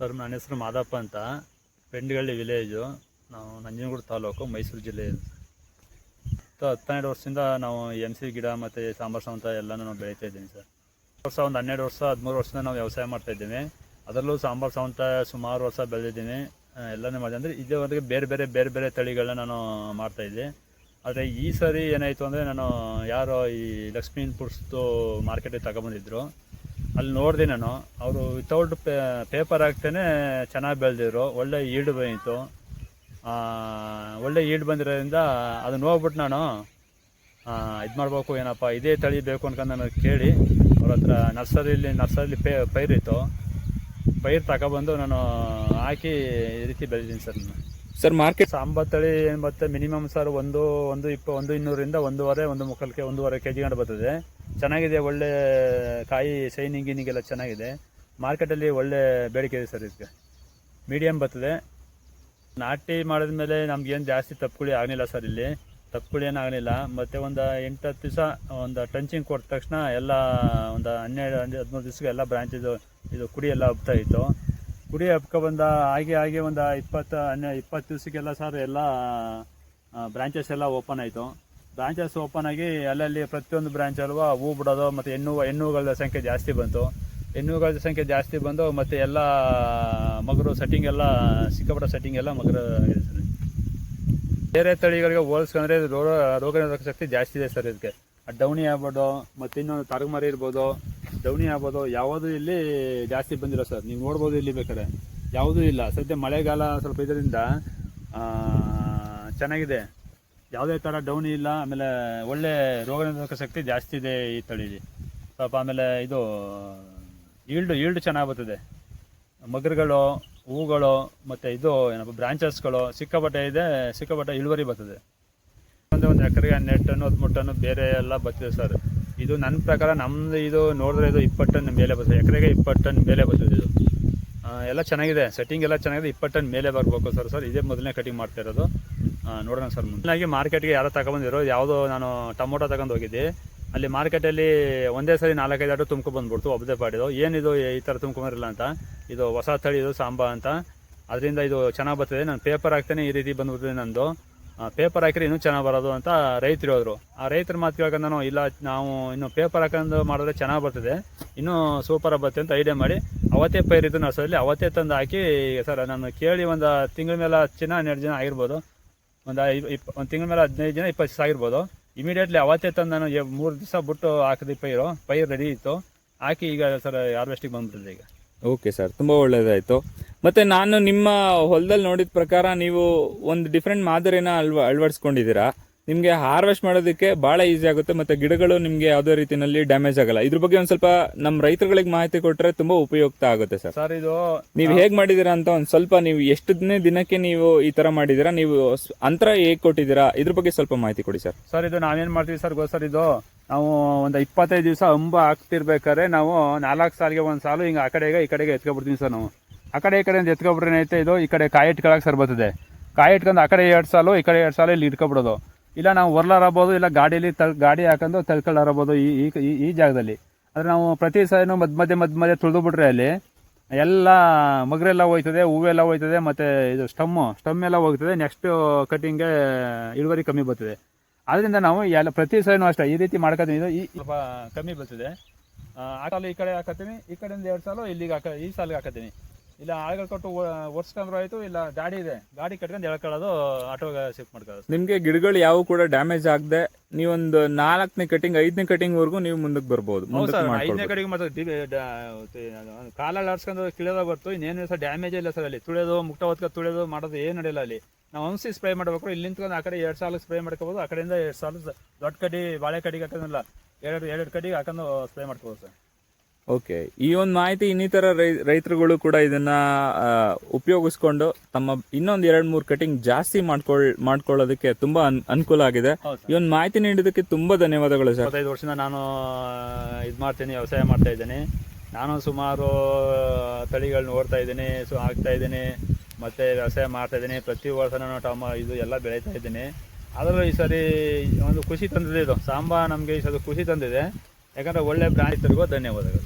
Sir ನನ್ನ ಹೆಸರು ಮಾದಪ್ಪ ಅಂತ, ಪೆಂಡಿಗಳ್ಳಿ ವಿಲೇಜು. ನಾವು ನಂಜನಗೂಡು ತಾಲೂಕು, ಮೈಸೂರು ಜಿಲ್ಲೆ. 12 ವರ್ಷದಿಂದ ನಾವು ಎಮ್ ಸಿ ಗಿಡ ಮತ್ತು ಸಾಂಬಾರು ಸೌಂತ ಎಲ್ಲನೂ ನಾವು ಬೆಳೀತಾ ಇದ್ದೀನಿ ಸರ್. ಒಂದು 12 ವರ್ಷ 13 ವರ್ಷದಿಂದ ನಾವು ವ್ಯವಸಾಯ ಮಾಡ್ತಾಯಿದ್ದೀವಿ. ಅದರಲ್ಲೂ ಸಾಂಬಾರು ಸೌಂತ ಸುಮಾರು ವರ್ಷ ಬೆಳೆದಿದ್ದೀನಿ. ಎಲ್ಲನೂ ಮಾಡಿದೆ ಅಂದರೆ ಇದುವರೆಗೆ ಬೇರೆ ಬೇರೆ ತಳಿಗಳನ್ನ ನಾನು ಮಾಡ್ತಾಯಿದ್ದೆ. ಆದರೆ ಈ ಸರಿ ಏನಾಯಿತು ಅಂದರೆ, ನಾನು ಯಾರೋ ಈ ಲಕ್ಷ್ಮೀ ಫುಡ್ಸ್ದು ಮಾರ್ಕೆಟಿಗೆ ತಗೊಬಂದಿದ್ರು. ಅಲ್ಲಿ ನೋಡಿದೆ ನಾನು, ಅವರು ವಿತೌಟ್ ಪೇಪರ್ ಹಾಕ್ತೇನೆ ಚೆನ್ನಾಗಿ ಬೆಳೆದಿದ್ರು, ಒಳ್ಳೆ ಈಲ್ಡ್ ಬಂದಿತ್ತು. ಒಳ್ಳೆ ಈಲ್ಡ್ ಬಂದಿರೋದ್ರಿಂದ ಅದನ್ನ ಹೋಗ್ಬಿಟ್ಟು ನಾನು ಇದು ಮಾಡಬೇಕು, ಏನಪ್ಪ ಇದೇ ತಳಿ ಬೇಕು ಅನ್ಕೊಂಡು ನಾನು ಕೇಳಿ ಅವ್ರ ಹತ್ರ ನರ್ಸರಿಲಿ ಪೈರಿತ್ತು, ಪೈರು ತಗೊಬಂದು ನಾನು ಹಾಕಿ ಈ ರೀತಿ ಬೆಳೆದೀನಿ ಸರ್. ಸರ್ ಮಾರ್ಕೆಟ್ ಸಾಂಬಾರು ತಳಿ ಮತ್ತು ಮಿನಿಮಮ್ ಸರ್ 120 1.5 kg ಗಂಟೆ ಬರ್ತದೆ. ಚೆನ್ನಾಗಿದೆ, ಒಳ್ಳೆ ಕಾಯಿ ಶೈನಿಂಗ್ ಎಲ್ಲ ಚೆನ್ನಾಗಿದೆ. ಮಾರ್ಕೆಟಲ್ಲಿ ಒಳ್ಳೆ ಬೇಡಿಕೆ ಇದೆ ಸರ್. ಇದಕ್ಕೆ ಮೀಡಿಯಮ್ ಬರ್ತದೆ. ನಾಟಿ ಮಾಡಿದ್ಮೇಲೆ ನಮ್ಗೇನು ಜಾಸ್ತಿ ತಪ್ಪುಳಿ ಆಗಲಿಲ್ಲ ಸರ್. ಇಲ್ಲಿ ತಪ್ಪುಳಿ ಏನು ಆಗಲಿಲ್ಲ. ಮತ್ತು ಒಂದು 8-10 ದಿವಸ ಒಂದು ಟಂಚಿಂಗ್ ಕೊಟ್ಟ ತಕ್ಷಣ ಎಲ್ಲ ಒಂದು 12-13 ದಿವಸಕ್ಕೆ ಎಲ್ಲ ಬ್ರಾಂಚಿದು ಇದು ಕುಡಿ ಎಲ್ಲ ಹಬ್ತಾಯಿತ್ತು. ಕುಡಿ ಹಬ್ಕೊಬಂದ ಹಾಗೆ ಒಂದು 20 ದಿವಸಕ್ಕೆಲ್ಲ ಸರ್ ಎಲ್ಲ ಬ್ರಾಂಚಸ್ ಎಲ್ಲ ಓಪನ್ ಆಯಿತು. ಬ್ರಾಂಚಸ್ ಓಪನ್ ಆಗಿ ಅಲ್ಲಲ್ಲಿ ಪ್ರತಿಯೊಂದು ಬ್ರಾಂಚಲ್ವ ಹೂ ಬಿಡೋದು, ಮತ್ತು ಹೆಣ್ಣುಗಳ ಸಂಖ್ಯೆ ಜಾಸ್ತಿ ಬಂದು ಮತ್ತು ಎಲ್ಲ ಮಗರು ಸೆಟ್ಟಿಂಗ್ ಎಲ್ಲ ಸಿಕ್ಕಾಪಟ್ಟ ಸೆಟ್ಟಿಂಗ್ ಎಲ್ಲ ಮಗರು ಆಗಿದೆ ಸರ್. ಬೇರೆ ತಳಿಗಳಿಗೆ ಹೋಲಿಸ್ಕೊಂಡ್ರೆ ರೋಗ ನಿರೋಧಕ ಶಕ್ತಿ ಜಾಸ್ತಿ ಇದೆ ಸರ್. ಇದಕ್ಕೆ ಡೌನಿ ಆಗ್ಬೋದು, ಮತ್ತು ಇನ್ನೊಂದು ತರಗಮರಿ ಇರ್ಬೋದು, ಡೌನಿ ಆಗ್ಬೋದು, ಯಾವುದೂ ಇಲ್ಲಿ ಜಾಸ್ತಿ ಬಂದಿಲ್ಲ ಸರ್. ನೀವು ನೋಡ್ಬೋದು, ಇಲ್ಲಿ ಬೇಕಾದ್ರೆ ಯಾವುದೂ ಇಲ್ಲ. ಸದ್ಯ ಮಳೆಗಾಲ ಸ್ವಲ್ಪ ಇದರಿಂದ ಚೆನ್ನಾಗಿದೆ, ಯಾವುದೇ ಥರ ಡೌನಿ ಇಲ್ಲ. ಆಮೇಲೆ ಒಳ್ಳೆ ರೋಗ ನಿರೋಧಕ ಶಕ್ತಿ ಜಾಸ್ತಿ ಇದೆ ಈ ತಳೀಲಿ ಸ್ವಲ್ಪ. ಆಮೇಲೆ ಇದು ಈಲ್ಡ್ ಚೆನ್ನಾಗಿ ಬರ್ತದೆ. ಮಗರುಗಳು, ಹೂಗಳು, ಮತ್ತು ಇದು ಏನಪ್ಪ ಬ್ರಾಂಚಸ್ಗಳು ಸಿಕ್ಕಾಪಟ್ಟೆ ಇಳುವರಿ ಬರ್ತದೆ. ಒಂದು ಎಕರೆಗೆ 12 ಟನ್ 13 ಟನ್ ಬೇರೆ ಎಲ್ಲ ಬರ್ತದೆ ಸರ್. ಇದು ನನ್ನ ಪ್ರಕಾರ ನಮ್ಮದು ಇದು ನೋಡಿದ್ರೆ ಇದು 20 ಟನ್ ಮೇಲೆ ಬರ್ತದೆ. ಎಕರೆಗೆ 20 ಟನ್ ಮೇಲೆ ಬರ್ತದೆ. ಇದು ಎಲ್ಲ ಚೆನ್ನಾಗಿದೆ, ಸೆಟ್ಟಿಂಗ್ ಎಲ್ಲ ಚೆನ್ನಾಗಿದೆ. 20 ಟನ್ ಮೇಲೆ ಬರಬೇಕು ಸರ್. ಇದೇ ಮೊದಲನೇ ಕಟಿಂಗ್ ಮಾಡ್ತಾ ಇರೋದು. ನೋಡೋಣ ಸರ್. ಮೊದಲಾಗಿ ಮಾರ್ಕೆಟ್ಗೆ ಯಾರೋ ತಗೊಂಬಂದಿರೋ, ಯಾವುದೋ ನಾನು ಟೊಮೊಟೊ ತಗೊಂಡು ಹೋಗಿದ್ದೆ. ಅಲ್ಲಿ ಮಾರ್ಕೆಟಲ್ಲಿ ಒಂದೇ ಸರಿ 4-5 ಆಟೋ ತುಂಬ್ಕೊಂಡ್ಬಂದ್ಬಿಡ್ತು. ಒಬ್ಬದೇ ಪಾಡಿದು ಏನಿದು ಈ ಥರ ತುಂಬ್ಕೊಂಬರಿಲ್ಲ ಅಂತ. ಇದು ಹೊಸ ತಳಿ, ಇದು ಸಾಂಬಾ ಅಂತ. ಅದರಿಂದ ಇದು ಚೆನ್ನಾಗಿ ಬರ್ತದೆ. ನಾನು ಪೇಪರ್ ಹಾಕ್ತೇನೆ, ಈ ರೀತಿ ಬಂದ್ಬಿಡ್ತದೆ ನಂದು. ಪೇಪರ್ ಹಾಕಿದ್ರೆ ಇನ್ನೂ ಚೆನ್ನಾಗಿ ಬರೋದು ಅಂತ ರೈತರು ಹೇಳಿದ್ರು. ಆ ರೈತರ ಮಾತು ಕೇಳ್ಕೊಂಡು ನಾನು ಇಲ್ಲ, ನಾವು ಇನ್ನು ಪೇಪರ್ ಹಾಕೊಂಡು ಮಾಡಿದ್ರೆ ಚೆನ್ನಾಗಿ ಬರ್ತದೆ, ಇನ್ನೂ ಸೂಪರಾಗಿ ಬರ್ತದೆ ಅಂತ ಐಡಿಯಾ ಮಾಡಿ ಅವತ್ತೇ ಪೈರಿದ್ದು ನರ್ಸರಿಯಲ್ಲಿ ಅವತ್ತೇ ತಂದು ಹಾಕಿ ಸರ್. ನಾನು ಕೇಳಿ ಒಂದು ತಿಂಗಳ ಮೇಲೆ 12 ಜನ ಆಗಿರ್ಬೋದು, ಒಂದು ತಿಂಗಳ ಮೇಲೆ 15 ಜನ 20 ದಿವಸ ಆಗಿರ್ಬೋದು. ಇಮಿಡಿಯೇಟ್ಲಿ ಅವತ್ತೇ ತಂದು ನಾನು 3 ದಿವಸ ಬಿಟ್ಟು ಹಾಕಿದೆ. ಪೈರು ರೆಡಿ ಇತ್ತು, ಹಾಕಿ ಈಗ ಸರ್ ಹಾರ್ವೆಸ್ಟಿಗೆ ಬಂದ್ಬಿಟ್ಟಿದೆ ಈಗ. ಓಕೆ ಸರ್, ತುಂಬ ಒಳ್ಳೆಯದಾಯಿತು. ಮತ್ತು ನಾನು ನಿಮ್ಮ ಹೊಲದಲ್ಲಿ ನೋಡಿದ ಪ್ರಕಾರ ನೀವು ಒಂದು ಡಿಫ್ರೆಂಟ್ ಮಾದರಿನ ಅಳವಡಿಸ್ಕೊಂಡಿದ್ದೀರಾ. ನಿಮಗೆ ಹಾರ್ವೆಸ್ಟ್ ಮಾಡೋದಕ್ಕೆ ಭಾಳ ಈಸಿ ಆಗುತ್ತೆ, ಮತ್ತು ಗಿಡಗಳು ನಿಮಗೆ ಯಾವುದೇ ರೀತಿಯಲ್ಲಿ ಡ್ಯಾಮೇಜ್ ಆಗಲ್ಲ. ಇದ್ರ ಬಗ್ಗೆ ಒಂದು ಸ್ವಲ್ಪ ನಮ್ಮ ರೈತರುಗಳಿಗೆ ಮಾಹಿತಿ ಕೊಟ್ಟರೆ ತುಂಬ ಉಪಯುಕ್ತ ಆಗುತ್ತೆ ಸರ್. ಸರ್ ಇದು ನೀವು ಹೇಗೆ ಮಾಡಿದ್ದೀರಾ ಅಂತ ಒಂದು ಸ್ವಲ್ಪ, ನೀವು ಎಷ್ಟು ದಿನಕ್ಕೆ ನೀವು ಈ ಥರ ಮಾಡಿದ್ದೀರಾ, ನೀವು ಅಂತರ ಹೇಗೆ ಕೊಟ್ಟಿದ್ದೀರಾ, ಇದ್ರ ಬಗ್ಗೆ ಸ್ವಲ್ಪ ಮಾಹಿತಿ ಕೊಡಿ ಸರ್. ಸರ್ ಇದು ನಾವೇನು ಮಾಡ್ತೀವಿ ಸರ್ ಸರ್, ಇದು ನಾವು ಒಂದು 25 ದಿವಸ ಅಂಬ ಹಾಕ್ತಿರ್ಬೇಕಾದ್ರೆ ನಾವು 4 ಸಾಲಿಗೆ ಒಂದು ಸಾಲು ಹಿಂಗೆ ಆ ಕಡೆಗೆ ಈ ಕಡೆಗೆ ಎತ್ಕೊಬಿಡ್ತೀವಿ ಸರ್. ನಾವು ಆ ಕಡೆ ಈ ಕಡೆಯಿಂದ ಎತ್ಕೊಬಿಟ್ರೆ ಏನೈತೆ, ಇದು ಈ ಕಡೆ ಕಾಯಿ ಇಟ್ಕೊಳಕ್ಕೆ ಸರ್ ಬರ್ತದೆ. ಕಾಯಿ ಇಟ್ಕೊಂಡು ಆ ಕಡೆ 2 ಸಾಲು ಈ ಕಡೆ 2 ಸಾಲು ಇಲ್ಲಿ ಇಟ್ಕೊಬಿಡೋದು. ಇಲ್ಲ ನಾವು ಹೊರ್ಲಾರಬೋದು, ಇಲ್ಲ ಗಾಡಿಯಲ್ಲಿ ಗಾಡಿ ಹಾಕೊಂಡು ತಳ್ಕೊಳ್ಳಾರಬೋದು ಈ ಜಾಗದಲ್ಲಿ. ಆದರೆ ನಾವು ಪ್ರತಿ ಸಾರಿನೂ ಮಧ್ಯ ತುಳಿದು ಬಿಟ್ರೆ ಅಲ್ಲಿ ಎಲ್ಲ ಮಗರೆಲ್ಲ ಹೋಯ್ತದೆ, ಹೂವೆಲ್ಲ ಹೋಯ್ತದೆ, ಮತ್ತು ಇದು ಸ್ಟಮ್ ಎಲ್ಲ ಹೋಗ್ತದೆ. ನೆಕ್ಸ್ಟ್ ಕಟಿಂಗ್ಗೆ ಇಳುವರಿ ಕಮ್ಮಿ ಬರ್ತದೆ. ಆದ್ದರಿಂದ ನಾವು ಪ್ರತಿ ಸಾರಿನೂ ಅಷ್ಟೇ ಈ ರೀತಿ ಮಾಡ್ಕೊತೀವಿ. ಇದು ಸ್ವಲ್ಪ ಕಮ್ಮಿ ಬರ್ತದೆ. ಆ ಸಾಲು ಈ ಕಡೆ ಹಾಕತ್ತೀನಿ, ಈ ಕಡೆಯಿಂದ 2 ಸಾಲು ಇಲ್ಲಿಗೆ ಈ ಸಾಲಿಗೆ ಹಾಕತ್ತೀನಿ. ಇಲ್ಲ ಆಳುಗಳು ಕೊಟ್ಟು ಒರ್ಸ್ಕೊಂಡ್ರು ಆಯಿತು, ಇಲ್ಲ ಗಾಡಿ ಇದೆ, ಗಾಡಿ ಕಟ್ಕೊಂಡು ಎಳ್ಕೊಳ್ಳೋದು, ಆಟೋಗೆ ಶಿಫ್ಟ್ ಮಾಡ್ಕೊಳ್ಳೋದು. ನಿಮಗೆ ಗಿಡಗಳು ಯಾವ ಕೂಡ ಡ್ಯಾಮೇಜ್ ಆಗದೆ ನೀವೊಂದು 4ನೇ ಕಟಿಂಗ್ 5ನೇ ಕಟಿಂಗ್ವರೆಗೂ ನೀವು ಮುಂದಕ್ಕೆ ಬರ್ಬೋದು. 5ನೇ ಕಟಿಂಗ್ ಮತ್ತೆ ಕಾಲಲ್ಲಿ ಆಡ್ಸ್ಕೊಂಡು ಕಿಳಿಯೋದ ಬರ್ತು. ಇನ್ನೇನು ಸರ್ ಡ್ಯಾಮೇಜ್ ಇಲ್ಲ ಸರ್. ಅಲ್ಲಿ ತುಳಿಯೋದು, ಮುಕ್ಟ ಹೊತ್ಕ ತುಳಿಯೋದು ಮಾಡೋದು ಏನು ನಡೆಯಲ್ಲ. ಅಲ್ಲಿ ನಾವು ಒಂದ್ಸಿ ಸ್ಪ್ರೇ ಮಾಡಬೇಕು. ಇಲ್ಲಿ ನಿಂತ್ಕೊಂಡು ಆ ಕಡೆ 2 ಸಾಲು ಸ್ಪ್ರೇ ಮಾಡ್ಕೋಬೋದು, ಆ ಕಡೆಯಿಂದ 2 ಸಾಲು ದೊಡ್ಡ ಕಡ್ಡಿ ಬಾಳೆ ಕಡ್ಡಿಗೆ ಹಾಕೋದಿಲ್ಲ, 2 ಕಡ್ಡಿಗೆ ಹಾಕೊಂಡು ಸ್ಪ್ರೇ ಮಾಡ್ಕೋಬೋದು ಸರ್. ಓಕೆ, ಈ ಒಂದು ಮಾಹಿತಿ ಇನ್ನಿತರ ರೈತರುಗಳು ಕೂಡ ಇದನ್ನ ಉಪಯೋಗಿಸ್ಕೊಂಡು ತಮ್ಮ ಇನ್ನೊಂದು 2-3 ಕಟಿಂಗ್ ಜಾಸ್ತಿ ಮಾಡ್ಕೊಳ್ಳೋದಕ್ಕೆ ತುಂಬಾ ಅನುಕೂಲ ಆಗಿದೆ. ಈ ಒಂದು ಮಾಹಿತಿ ನೀಡಿದ್ದಕ್ಕೆ ತುಂಬಾ ಧನ್ಯವಾದಗಳು ಸರ್. 25 ವರ್ಷದಿಂದ ನಾನು ಇದು ಮಾಡ್ತೀನಿ, ವ್ಯವಸಾಯ ಮಾಡ್ತಾ ಇದ್ದೀನಿ. ನಾನು ಸುಮಾರು ತಳಿಗಳನ್ನ ನೋಡ್ತಾ ಇದ್ದೀನಿ, ಹಾಕ್ತಾ ಇದ್ದೀನಿ, ಮತ್ತು ವ್ಯವಸಾಯ ಮಾಡ್ತಾ ಇದ್ದೀನಿ. ಪ್ರತಿ ವರ್ಷ ನಾನು ಇದು ಎಲ್ಲ ಬೆಳೀತಾ ಇದ್ದೀನಿ. ಆದರೂ ಈ ಸರಿ ಒಂದು ಖುಷಿ ತಂದಿದೆ. ಇದು ಸಾಂಬಾ ನಮಗೆ ಈ ಸರಿ ಖುಷಿ ತಂದಿದೆ. ಯಾಕಂದರೆ ಒಳ್ಳೆ ಬ್ರಾಂಚ್ ಧನ್ಯವಾದಗಳು.